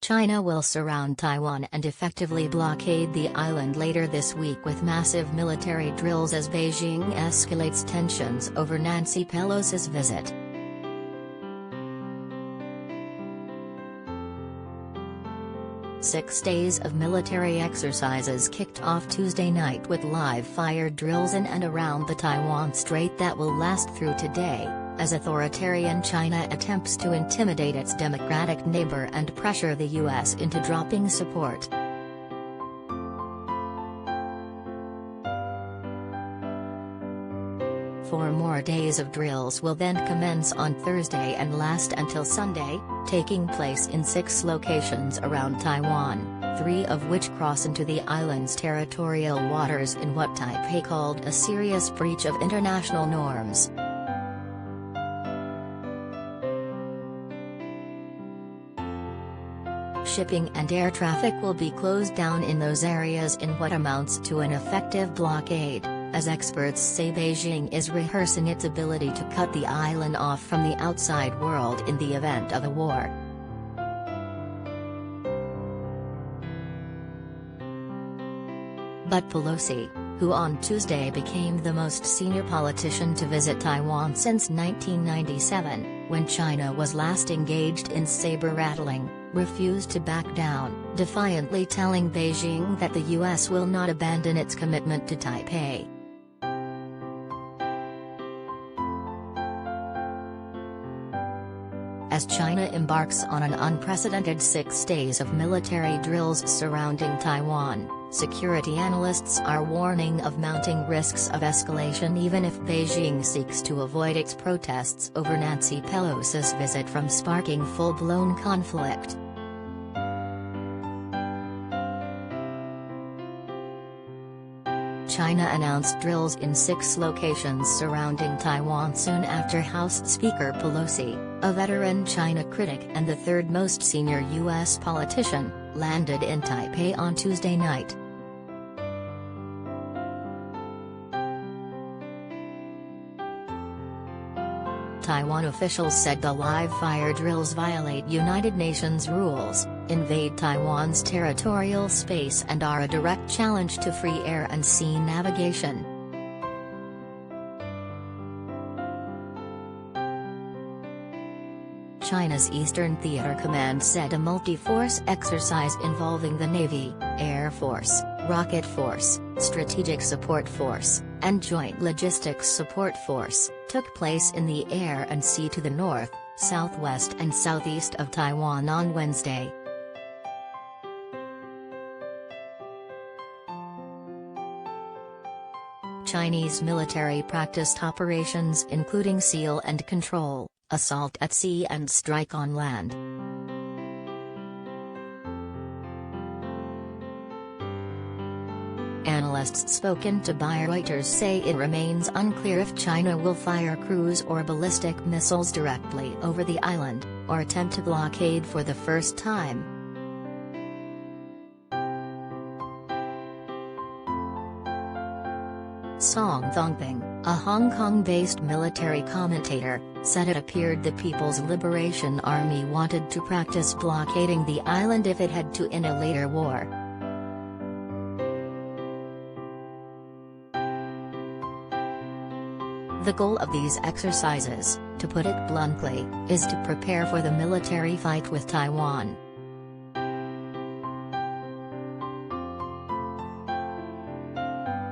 China will surround Taiwan and effectively blockade the island later this week with massive military drills as Beijing escalates tensions over Nancy Pelosi's visit. Six days of military exercises kicked off Tuesday night with live-fire drills in and around the Taiwan Strait that will last through today, as authoritarian China attempts to intimidate its democratic neighbor and pressure the U.S. into dropping support. Four more days of drills will then commence on Thursday and last until Sunday, taking place in 6 locations around Taiwan, 3 of which cross into the island's territorial waters in what Taipei called a serious breach of international norms. Shipping and air traffic will be closed down in those areas in what amounts to an effective blockade, as experts say Beijing is rehearsing its ability to cut the island off from the outside world in the event of a war. But Pelosi, who on Tuesday became the most senior politician to visit Taiwan since 1997, when China was last engaged in saber-rattling, refused to back down, defiantly telling Beijing that the U.S. will not abandon its commitment to Taipei. As China embarks on an unprecedented 6 days of military drills surrounding Taiwan, security analysts are warning of mounting risks of escalation even if Beijing seeks to avoid its protests over Nancy Pelosi's visit from sparking full-blown conflict. China announced drills in 6 locations surrounding Taiwan soon after House Speaker Pelosi, a veteran China critic and the third most senior U.S. politician, landed in Taipei on Tuesday night. Taiwan officials said the live-fire drills violate United Nations rules, invade Taiwan's territorial space and are a direct challenge to free air and sea navigation. China's Eastern Theater Command said a multi-force exercise involving the Navy, Air Force, Rocket Force, Strategic Support Force, and Joint Logistics Support Force, took place in the air and sea to the north, southwest and southeast of Taiwan on Wednesday. Chinese military practiced operations including SEAL and control, assault at sea and strike on land. Analysts spoken to by Reuters say it remains unclear if China will fire cruise or ballistic missiles directly over the island, or attempt to blockade for the first time. Song Thongping, a Hong Kong-based military commentator, said it appeared the People's Liberation Army wanted to practice blockading the island if it had to in a later war. The goal of these exercises, to put it bluntly, is to prepare for the military fight with Taiwan.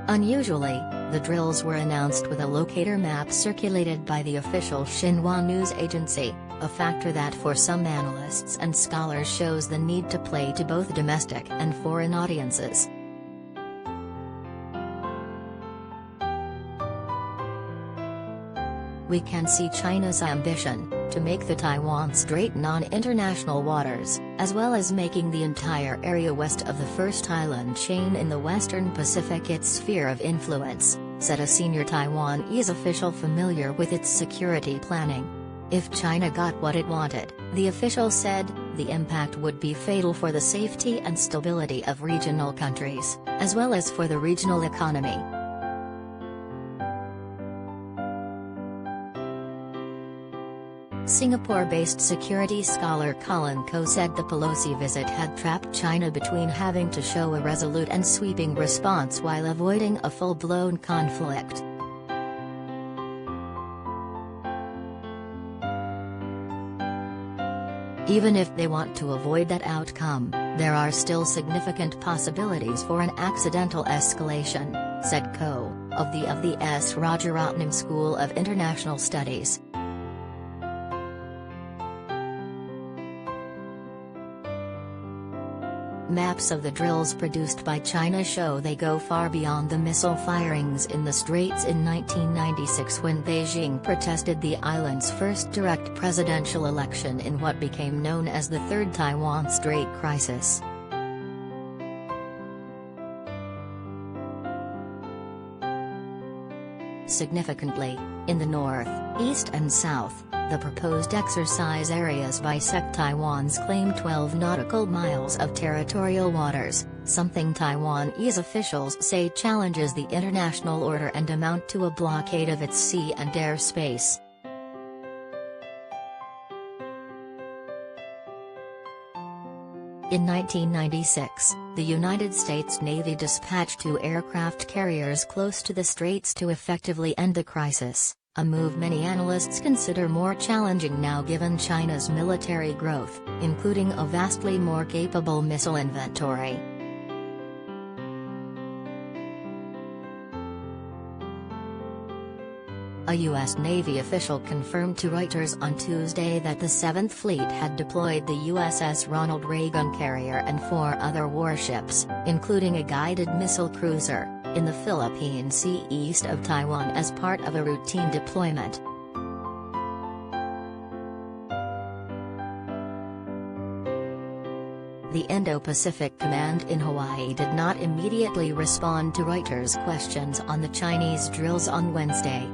Unusually, the drills were announced with a locator map circulated by the official Xinhua news agency, a factor that for some analysts and scholars shows the need to play to both domestic and foreign audiences. We can see China's ambition to make the Taiwan Strait non-international waters, as well as making the entire area west of the first island chain in the Western Pacific its sphere of influence, said a senior Taiwanese official familiar with its security planning. If China got what it wanted, the official said, the impact would be fatal for the safety and stability of regional countries, as well as for the regional economy. Singapore-based security scholar Colin Coe said the Pelosi visit had trapped China between having to show a resolute and sweeping response while avoiding a full-blown conflict. Even if they want to avoid that outcome, there are still significant possibilities for an accidental escalation, said Coe, of the S. Rajaratnam School of International Studies. Maps of the drills produced by China show they go far beyond the missile firings in the straits in 1996 when Beijing protested the island's first direct presidential election in what became known as the Third Taiwan Strait crisis. Significantly, in the north, east and south, the proposed exercise areas bisect Taiwan's claimed 12 nautical miles of territorial waters, something Taiwanese officials say challenges the international order and amount to a blockade of its sea and air space. In 1996, the United States Navy dispatched 2 aircraft carriers close to the straits to effectively end the crisis, a move many analysts consider more challenging now given China's military growth, including a vastly more capable missile inventory. A U.S. Navy official confirmed to Reuters on Tuesday that the 7th Fleet had deployed the USS Ronald Reagan carrier and 4 other warships, including a guided missile cruiser, in the Philippine Sea east of Taiwan as part of a routine deployment. The Indo-Pacific Command in Hawaii did not immediately respond to Reuters' questions on the Chinese drills on Wednesday.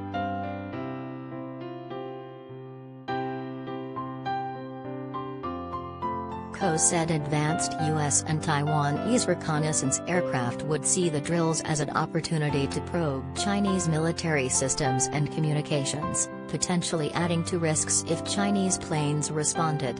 Coe said advanced U.S. and Taiwanese reconnaissance aircraft would see the drills as an opportunity to probe Chinese military systems and communications, potentially adding to risks if Chinese planes responded.